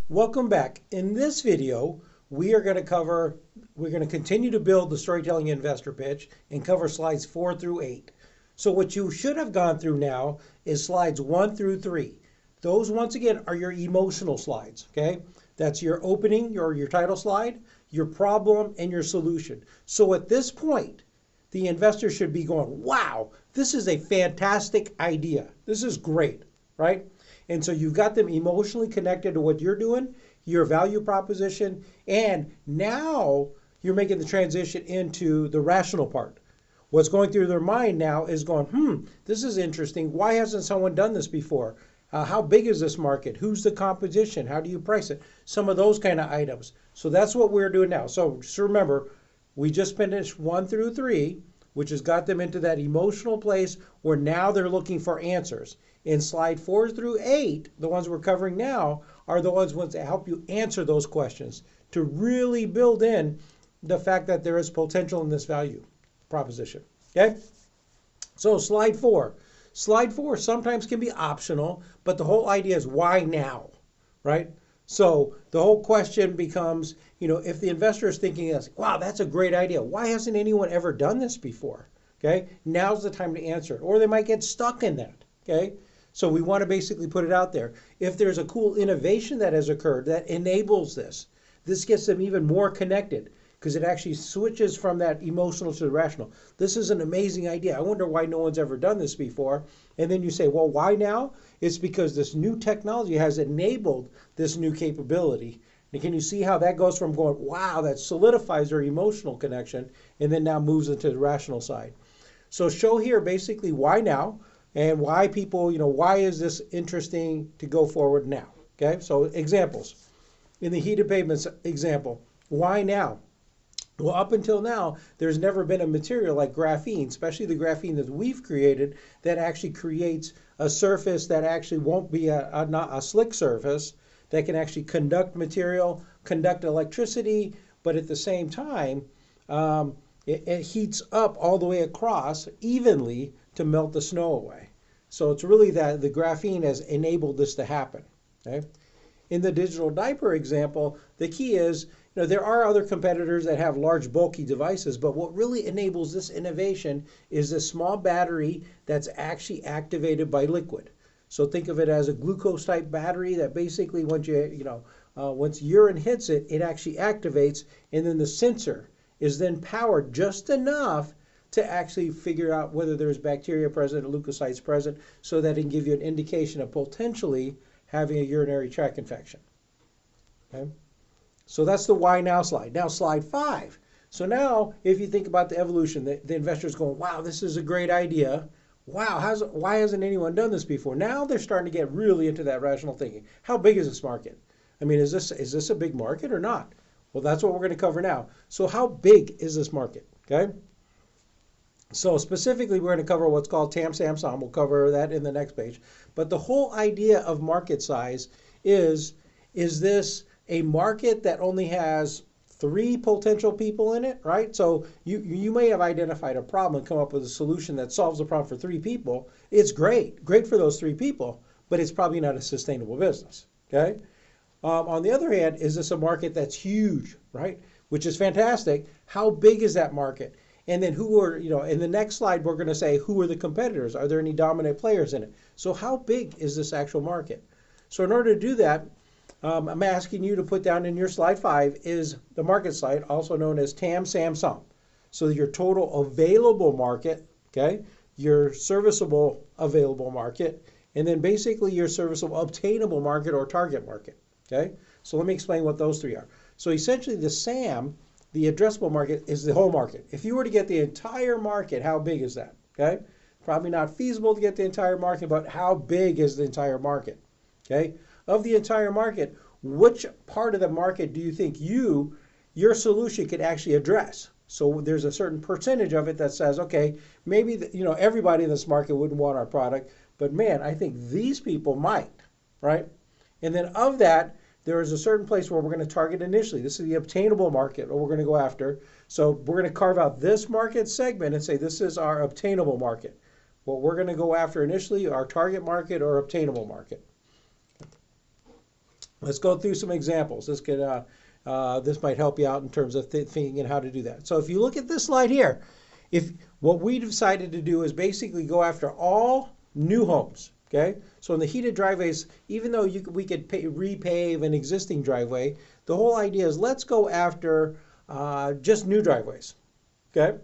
Welcome back. In this video, we're going to continue to build the storytelling investor pitch and cover slides 4 through 8. So what you should have gone through now is slides 1 through 3. Those, once again, are your emotional slides, okay? That's your opening or your title slide, your problem, and your solution. So at this point, the investor should be going, wow, this is a fantastic idea. This is great, right? And so you've got them emotionally connected to what you're doing, your value proposition, and now you're making the transition into the rational part. What's going through their mind now is going, this is interesting. Why hasn't someone done this before? How big is this market? Who's the competition? How do you price it? Some of those kind of items. So that's what we're doing now. So just remember, we just finished 1 through 3, which has got them into that emotional place where now they're looking for answers. In slide 4 through 8, the ones we're covering now are the ones that help you answer those questions to really build in the fact that there is potential in this value proposition. Okay? So slide 4. Slide 4 sometimes can be optional, but the whole idea is why now, right? So the whole question becomes, if the investor is thinking, wow, that's a great idea. Why hasn't anyone ever done this before? Okay? Now's the time to answer it. Or they might get stuck in that. Okay? So we want to basically put it out there. If there's a cool innovation that has occurred that enables this gets them even more connected because it actually switches from that emotional to the rational. This is an amazing idea. I wonder why no one's ever done this before. And then you say, well, why now? It's because this new technology has enabled this new capability. And can you see how that goes from going, wow, that solidifies their emotional connection, and then now moves into the rational side. So show here basically why now. And why people, why is this interesting to go forward now? Okay, so examples. In the heated pavements example, why now? Well, up until now, there's never been a material like graphene, especially the graphene that we've created, that actually creates a surface that actually won't be not a slick surface, that can actually conduct material, conduct electricity, but at the same time, it heats up all the way across evenly to melt the snow away. So it's really that the graphene has enabled this to happen. Okay? In the digital diaper example, the key is, there are other competitors that have large bulky devices, but what really enables this innovation is a small battery that's actually activated by liquid. So think of it as a glucose type battery that basically once once urine hits it, it actually activates, and then the sensor is then powered just enough to actually figure out whether there's bacteria present or leukocytes present, so that it can give you an indication of potentially having a urinary tract infection. Okay? So that's the why now slide. Now slide 5. So now if you think about the evolution, the investor's going, wow, this is a great idea. Wow, why hasn't anyone done this before? Now they're starting to get really into that rational thinking. How big is this market? I mean, is this a big market or not? Well, that's what we're going to cover now. So how big is this market? Okay? So specifically, we're going to cover what's called TAM, SAM, SOM. We'll cover that in the next page. But the whole idea of market size is this a market that only has 3 potential people in it, right? So you may have identified a problem and come up with a solution that solves the problem for 3 people. It's great for those 3 people, but it's probably not a sustainable business, okay? On the other hand, is this a market that's huge, right? Which is fantastic. How big is that market? And then who are, in the next slide, we're going to say, who are the competitors? Are there any dominant players in it? So how big is this actual market? So in order to do that, I'm asking you to put down in your slide 5 is the market slide, also known as TAM, SAM, SOM. So your total available market, okay, your serviceable available market, and then basically your serviceable obtainable market or target market, okay? So let me explain what those 3 are. So essentially the SAM, the addressable market, is the whole market. If you were to get the entire market, how big is that? Okay? Probably not feasible to get the entire market, but how big is the entire market? Okay? Of the entire market, which part of the market do you think your solution could actually address? So there's a certain percentage of it that says, okay, maybe everybody in this market wouldn't want our product, but man, I think these people might, right? And then of that, there is a certain place where we're going to target initially. This is the obtainable market, or we're going to go after. So we're going to carve out this market segment and say this is our obtainable market. What we're going to go after initially, our target market or obtainable market. Let's go through some examples. This might help you out in terms of thinking how to do that. So if you look at this slide here, if what we decided to do is basically go after all new homes. Okay, so in the heated driveways, even though we could repave an existing driveway, the whole idea is let's go after just new driveways. Okay,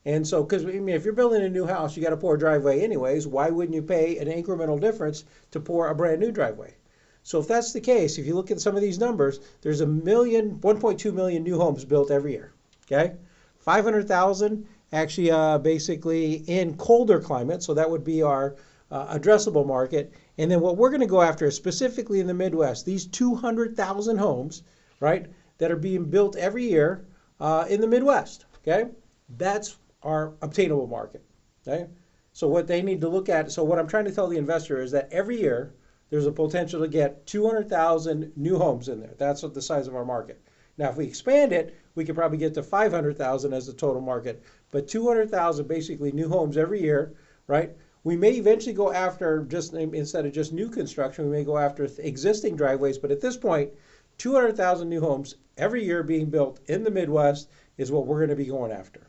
and so because I mean, if you're building a new house, you got to pour a driveway anyways. Why wouldn't you pay an incremental difference to pour a brand new driveway? So if that's the case, if you look at some of these numbers, there's 1.2 million new homes built every year. Okay, 500,000 actually basically in colder climates. So that would be our addressable market. And then what we're going to go after is specifically in the Midwest, these 200,000 homes, right, that are being built every year in the Midwest. Okay, that's our obtainable market. Okay, so what they need to look at, so what I'm trying to tell the investor is that every year there's a potential to get 200,000 new homes in there. That's what the size of our market. Now, if we expand it, we could probably get to 500,000 as the total market, but 200,000 basically new homes every year, right? We may eventually go after just instead of just new construction, we may go after existing driveways, but at this point, 200,000 new homes every year being built in the Midwest is what we're going to be going after.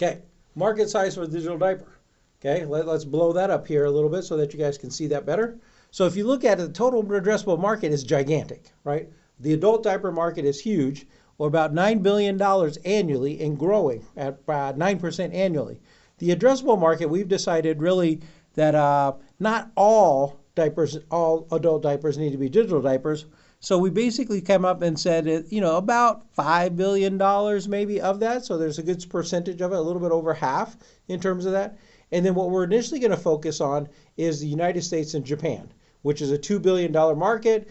Okay, market size for the digital diaper. Okay, let's blow that up here a little bit so that you guys can see that better. So if you look at it, the total addressable market is gigantic, right? The adult diaper market is huge, or about $9 billion annually and growing at 9% annually. The addressable market, we've decided really that not all adult diapers need to be digital diapers. So we basically came up and said, about $5 billion maybe of that. So there's a good percentage of it, a little bit over half in terms of that. And then what we're initially going to focus on is the United States and Japan, which is a $2 billion market.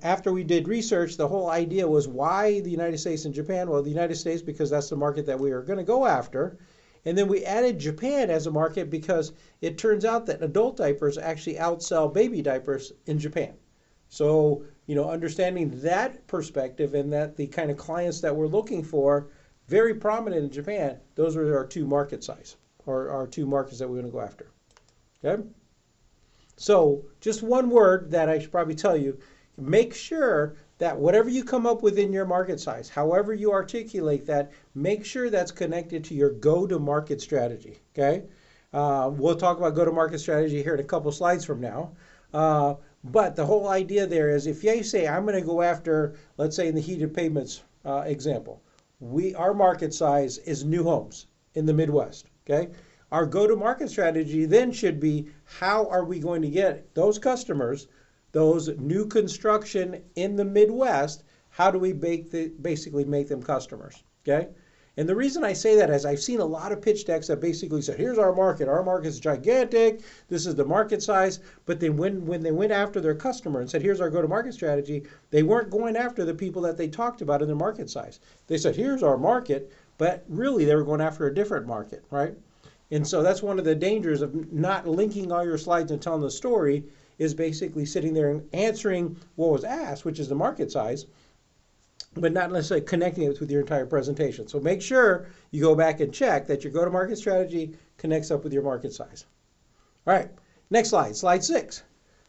After we did research, the whole idea was why the United States and Japan? Well, the United States because that's the market that we are going to go after. And then we added Japan as a market because it turns out that adult diapers actually outsell baby diapers in Japan. So, understanding that perspective and that the kind of clients that we're looking for, very prominent in Japan, those are our two market size, or our two markets that we're going to go after. Okay? So, just one word that I should probably tell you, make sure that whatever you come up with in your market size, however you articulate that, make sure that's connected to your go-to-market strategy, okay? We'll talk about go-to-market strategy here in a couple slides from now. But the whole idea there is if you say, I'm going to go after, let's say in the heated pavements example, our market size is new homes in the Midwest, okay? Our go-to-market strategy then should be, how are we going to get those customers, those new construction in the Midwest, how do we basically make them customers, okay? And the reason I say that is I've seen a lot of pitch decks that basically said, here's our market's gigantic, this is the market size, but then when they went after their customer and said, here's our go-to-market strategy, they weren't going after the people that they talked about in their market size. They said, here's our market, but really they were going after a different market, right? And so that's one of the dangers of not linking all your slides and telling the story, is basically sitting there and answering what was asked, which is the market size, but not necessarily connecting it with your entire presentation. So make sure you go back and check that your go-to-market strategy connects up with your market size. All right, next slide, slide 6.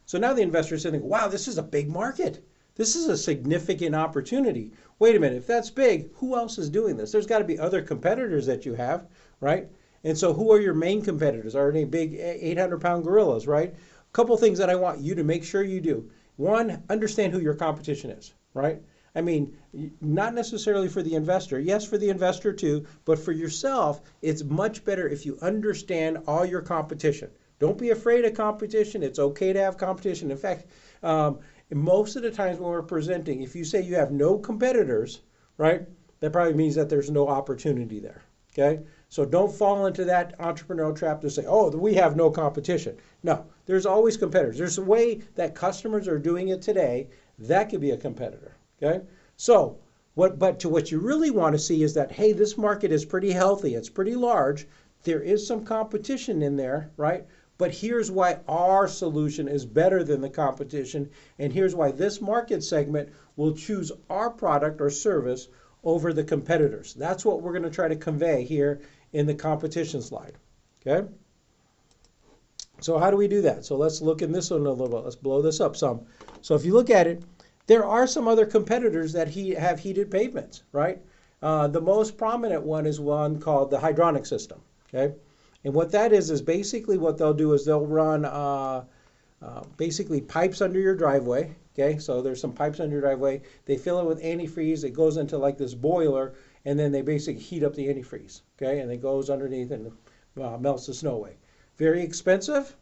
So now the investor is thinking, wow, this is a big market. This is a significant opportunity. Wait a minute, if that's big, who else is doing this? There's got to be other competitors that you have, right? And so who are your main competitors? Are any big 800-pound gorillas, right? A couple things that I want you to make sure you do. One, understand who your competition is, right? I mean, not necessarily for the investor. Yes, for the investor too, but for yourself, it's much better if you understand all your competition. Don't be afraid of competition. It's okay to have competition. In fact, most of the times when we're presenting, if you say you have no competitors, right, that probably means that there's no opportunity there, okay? So don't fall into that entrepreneurial trap to say, oh, we have no competition. No, there's always competitors. There's a way that customers are doing it today. That could be a competitor, okay? So, what you really want to see is that, hey, this market is pretty healthy. It's pretty large. There is some competition in there, right? But here's why our solution is better than the competition, and here's why this market segment will choose our product or service over the competitors. That's what we're going to try to convey here in the competition slide, okay? So how do we do that? So let's look in this one a little bit. Let's blow this up some. So if you look at it, there are some other competitors that have heated pavements, right? The most prominent one is one called the hydronic system, okay? And what that is basically what they'll do is they'll run basically pipes under your driveway, okay? So there's some pipes under your driveway. They fill it with antifreeze. It goes into like this boiler, and then they basically heat up the antifreeze, okay? And it goes underneath and melts the snow away. Very expensive,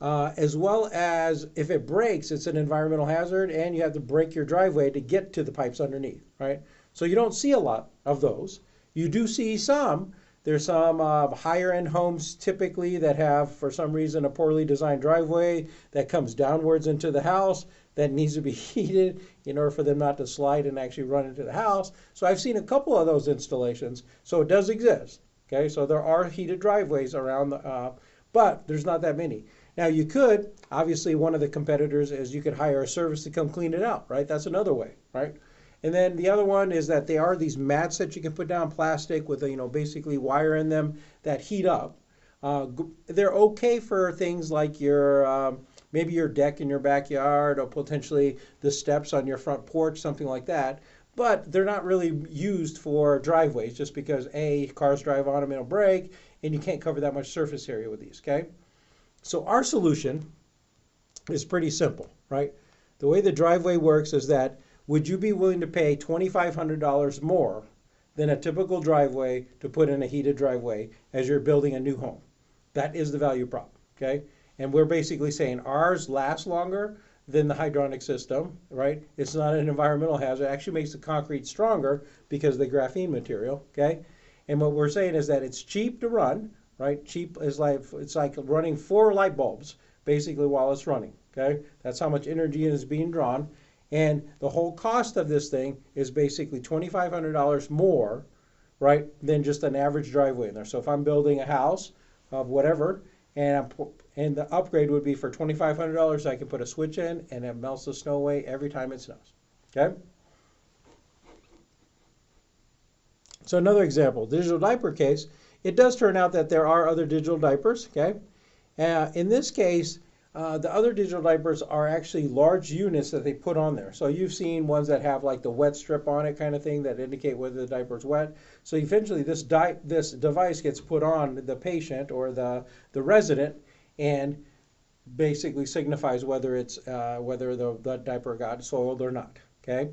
as well as if it breaks, it's an environmental hazard, and you have to break your driveway to get to the pipes underneath, right? So you don't see a lot of those. You do see some. There's some higher end homes typically that have, for some reason, a poorly designed driveway that comes downwards into the house that needs to be heated in order for them not to slide and actually run into the house. So I've seen a couple of those installations. So it does exist. Okay, so there are heated driveways around, but there's not that many. Now you could, obviously one of the competitors is you could hire a service to come clean it out, right? That's another way, right? And then the other one is that they are these mats that you can put down, plastic with a, basically wire in them that heat up. They're okay for things like your maybe your deck in your backyard or potentially the steps on your front porch, something like that. But they're not really used for driveways just because A, cars drive on them, it'll break, and you can't cover that much surface area with these, okay? So our solution is pretty simple, right? The way the driveway works is that would you be willing to pay $2,500 more than a typical driveway to put in a heated driveway as you're building a new home? That is the value prop, okay? And we're basically saying ours lasts longer than the hydronic system, right? It's not an environmental hazard. It actually makes the concrete stronger because of the graphene material, okay? And what we're saying is that it's cheap to run, right? Cheap is like, it's like running 4 light bulbs basically while it's running, okay? That's how much energy is being drawn. And the whole cost of this thing is basically $2,500 more, right, than just an average driveway in there. So if I'm building a house of whatever, and the upgrade would be for $2,500, I can put a switch in, and it melts the snow away every time it snows. Okay. So another example, digital diaper case. It does turn out that there are other digital diapers. Okay. In this case, the other digital diapers are actually large units that they put on there. So you've seen ones that have like the wet strip on it kind of thing that indicate whether the diaper is wet. So eventually this device gets put on the patient or the resident and basically signifies whether it's whether the diaper got soiled or not. Okay.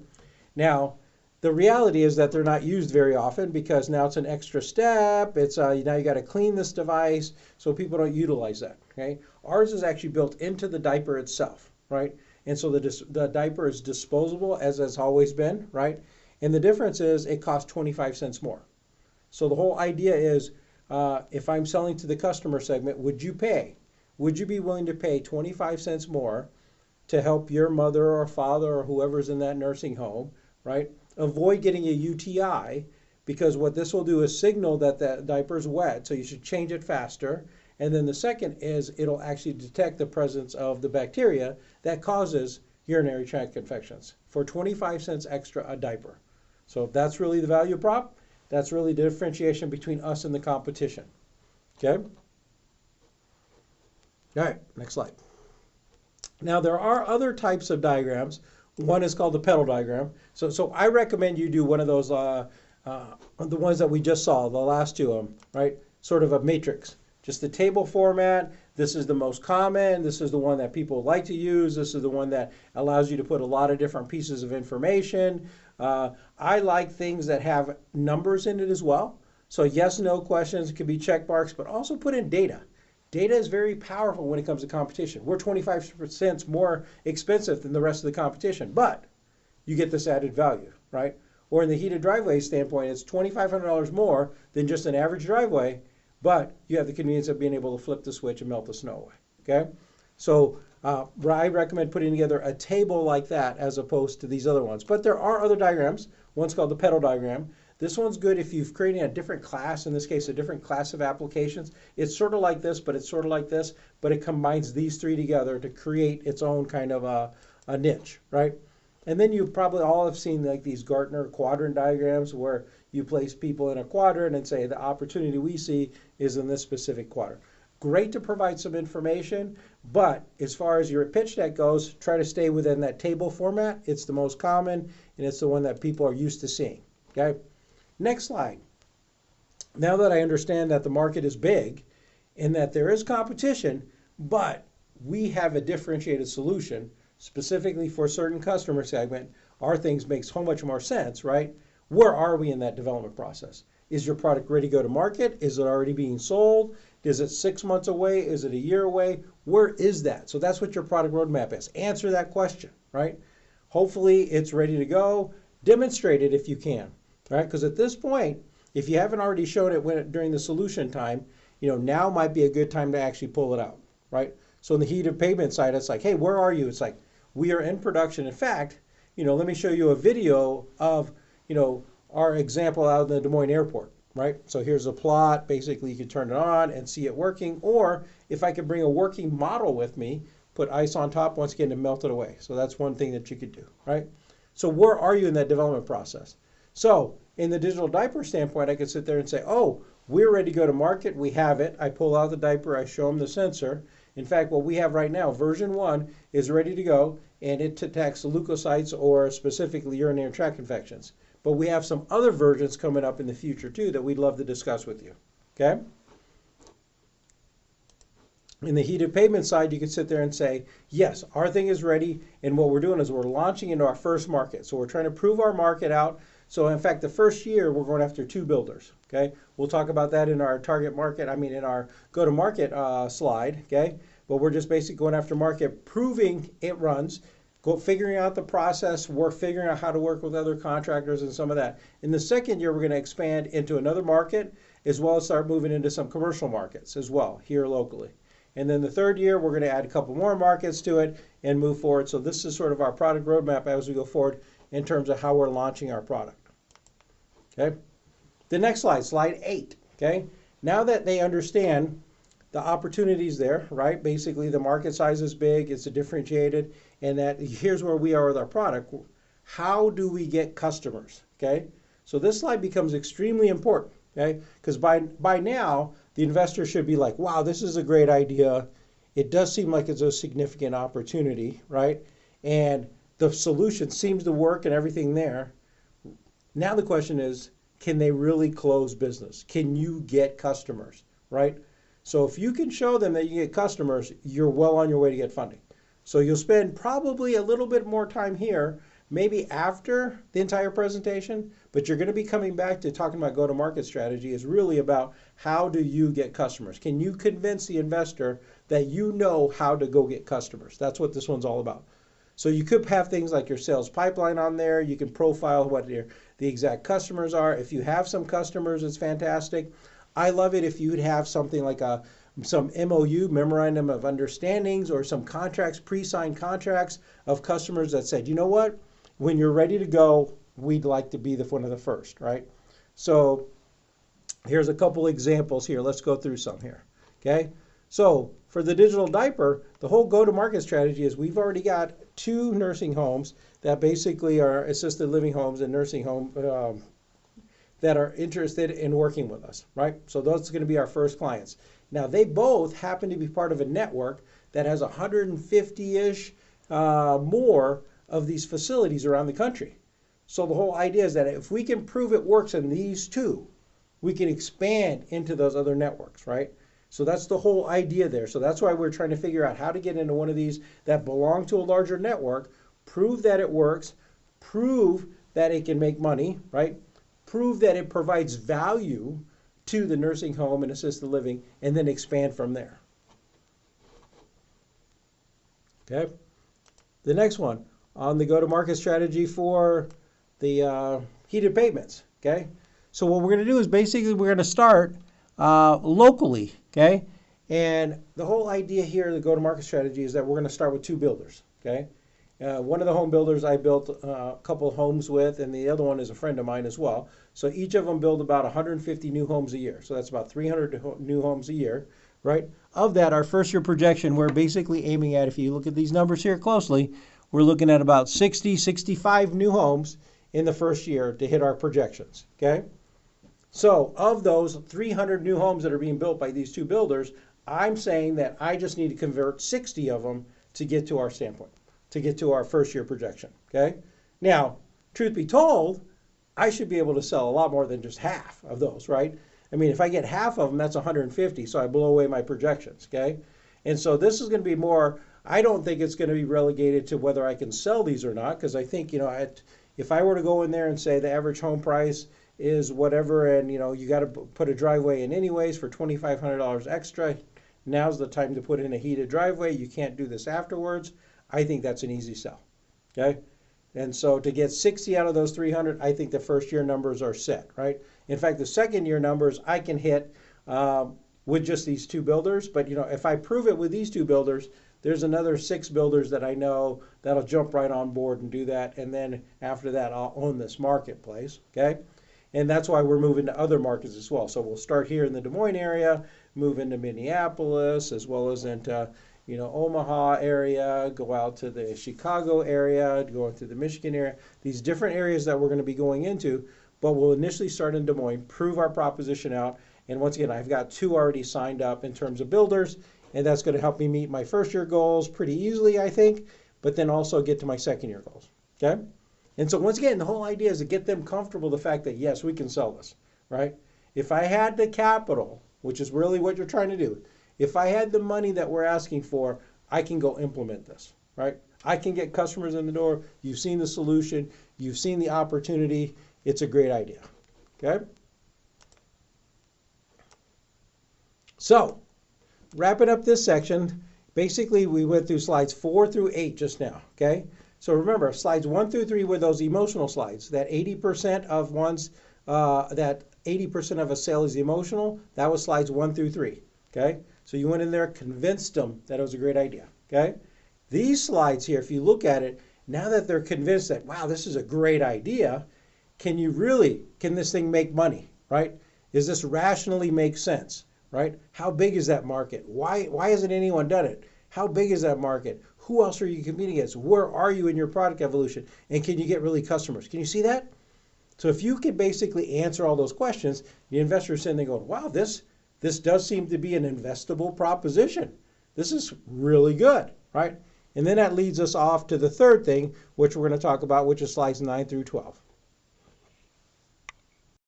Now, the reality is that they're not used very often because now it's an extra step. It's now you got to clean this device, so people don't utilize that. Okay, ours is actually built into the diaper itself, right? And so the diaper is disposable as has always been, right? And the difference is it costs 25 cents more. So the whole idea is, if I'm selling to the customer segment, would you pay? Would you be willing to pay 25 cents more to help your mother or father or whoever's in that nursing home, right? Avoid getting a UTI, because what this will do is signal that the diaper is wet, so you should change it faster. And then the second is it'll actually detect the presence of the bacteria that causes urinary tract infections for 25 cents extra a diaper. So that's really the value prop. That's really the differentiation between us and the competition. Okay? All right, next slide. Now there are other types of diagrams. One is called the pedal diagram. So I recommend you do one of those, the ones that we just saw, the last two of them, right? Sort of a matrix. Just the table format. This is the most common. This is the one that people like to use. This is the one that allows you to put a lot of different pieces of information. I like things that have numbers in it as well. So yes, no questions. It could be check marks, but also put in data. Data is very powerful when it comes to competition. We're 25% more expensive than the rest of the competition, but you get this added value, right? Or in the heated driveway standpoint, it's $2,500 more than just an average driveway, but you have the convenience of being able to flip the switch and melt the snow away, okay? So I recommend putting together a table like that as opposed to these other ones. But there are other diagrams. One's called the pedal diagram. This one's good if you've created a different class, in this case, a different class of applications. It's sort of like this, but it's sort of like this, but it combines these three together to create its own kind of a niche, right? And then you probably all have seen like these Gartner quadrant diagrams where you place people in a quadrant and say the opportunity we see is in this specific quadrant. great to provide some information, but as far as your pitch deck goes, try to stay within that table format. It's the most common, and it's the one that people are used to seeing. Okay? Next slide. Now that I understand that the market is big and that there is competition, but we have a differentiated solution specifically for a certain customer segment, our things make so much more sense, right? Where are we in that development process? Is your product ready to go to market? Is it already being sold? Is it 6 months away? Is it a year away? Where is that? So that's what your product roadmap is. Answer that question, right? Hopefully it's ready to go. Demonstrate it if you can, right? Because at this point, if you haven't already shown it during the solution time, now might be a good time to actually pull it out, right? So in the heated pavement side, it's like, hey, where are you? It's like, we are in production. In fact, let me show you a video of, our example out of the Des Moines airport, right? So here's a plot. Basically, you can turn it on and see it working. Or if I could bring a working model with me, put ice on top once again to melt it away. So that's one thing that you could do, right? So where are you in that development process? So in the digital diaper standpoint, I could sit there and say, oh, we're ready to go to market. We have it. I pull out the diaper. I show them the sensor. In fact, what we have right now, version 1, is ready to go, and it detects leukocytes or specifically urinary tract infections. But we have some other versions coming up in the future too that we'd love to discuss with you. Okay? In the heated pavement side, you can sit there and say, yes, our thing is ready, and what we're doing is we're launching into our first market. So we're trying to prove our market out. So in fact, the first year, we're going after 2 builders. Okay? We'll talk about that in our target market, in our go-to-market slide. Okay? But we're just basically going after market, proving it runs, figuring out the process, we're figuring out how to work with other contractors and some of that. In the second year, we're going to expand into another market, as well as start moving into some commercial markets as well, here locally. And then the third year, we're going to add a couple more markets to it and move forward. So this is sort of our product roadmap as we go forward in terms of how we're launching our product. Okay. The next slide, slide 8. Okay. Now that they understand the opportunities there, right? Basically, the market size is big, it's differentiated, and that here's where we are with our product. How do we get customers? Okay. So this slide becomes extremely important. Okay. Because by now, the investor should be like, wow, this is a great idea. It does seem like it's a significant opportunity, right? And the solution seems to work and everything there. Now the question is, can they really close business? Can you get customers, right? So if you can show them that you get customers, you're well on your way to get funding. So you'll spend probably a little bit more time here, maybe after the entire presentation, but you're going to be coming back to talking about go-to-market strategy is really about how do you get customers? Can you convince the investor that you know how to go get customers? That's what this one's all about. So you could have things like your sales pipeline on there. You can profile what the exact customers are. If you have some customers, it's fantastic. I love it if you'd have something like some MOU, memorandum of understandings, or some contracts, pre-signed contracts of customers that said, you know what, when you're ready to go, we'd like to be one of the first, right? So here's a couple examples here. Let's go through some here, okay? So for the digital diaper, the whole go-to-market strategy is we've already got 2 nursing homes that basically are assisted living homes and nursing home that are interested in working with us, right? So those are going to be our first clients. Now, they both happen to be part of a network that has 150-ish more of these facilities around the country. So the whole idea is that if we can prove it works in these 2, we can expand into those other networks, right? So that's the whole idea there. So that's why we're trying to figure out how to get into one of these that belong to a larger network, prove that it works, prove that it can make money, right? Prove that it provides value to the nursing home and assisted living, and then expand from there. Okay. The next one on the go-to-market strategy for the heated pavements. Okay. So what we're going to do is basically we're going to start locally. Okay. And the whole idea here, the go-to-market strategy, is that we're going to start with 2 builders. Okay. One of the home builders I built a couple of homes with, and the other one is a friend of mine as well. So each of them build about 150 new homes a year. So that's about 300 new homes a year, right? Of that, our first year projection, we're basically aiming at, if you look at these numbers here closely, we're looking at about 60, 65 new homes in the first year to hit our projections, okay? So of those 300 new homes that are being built by these 2 builders, I'm saying that I just need to convert 60 of them to get to our standpoint, to get to our first year projection, okay? Now, truth be told, I should be able to sell a lot more than just half of those, right? I mean, if I get half of them, that's 150, so I blow away my projections, okay? And so this is going to be more, I don't think it's going to be relegated to whether I can sell these or not, because I think, if I were to go in there and say the average home price is whatever, and you got to put a driveway in anyways for $2,500 extra, now's the time to put in a heated driveway. You can't do this afterwards. I think that's an easy sell, okay? And so to get 60 out of those 300, I think the first year numbers are set, right? In fact, the second year numbers I can hit with just these two builders. But, if I prove it with these two builders, there's another 6 builders that I know that'll jump right on board and do that. And then after that, I'll own this marketplace, okay? And that's why we're moving to other markets as well. So we'll start here in the Des Moines area, move into Minneapolis, as well as into Omaha area, go out to the Chicago area, go into the Michigan area, these different areas that we're going to be going into, but we'll initially start in Des Moines, prove our proposition out, and once again, I've got 2 already signed up in terms of builders, and that's going to help me meet my first year goals pretty easily, I think, but then also get to my second year goals, okay? And so once again, the whole idea is to get them comfortable with the fact that, yes, we can sell this, right? If I had the capital, which is really what you're trying to do, if I had the money that we're asking for, I can go implement this, right? I can get customers in the door. You've seen the solution. You've seen the opportunity. It's a great idea, okay? So, wrapping up this section, basically we went through slides 4 through 8 just now, okay? So remember, slides 1 through 3 were those emotional slides, that 80% of that 80% of a sale is emotional. That was slides 1 through 3, okay? So you went in there, convinced them that it was a great idea, okay? These slides here, if you look at it, now that they're convinced that, wow, this is a great idea, can this thing make money, right? Does this rationally make sense, right? How big is that market? Why hasn't anyone done it? How big is that market? Who else are you competing against? Where are you in your product evolution? And can you get really customers? Can you see that? So if you can basically answer all those questions, the investor is sitting there going, wow, this does seem to be an investable proposition. This is really good, right? And then that leads us off to the third thing, which we're going to talk about, which is slides 9 through 12.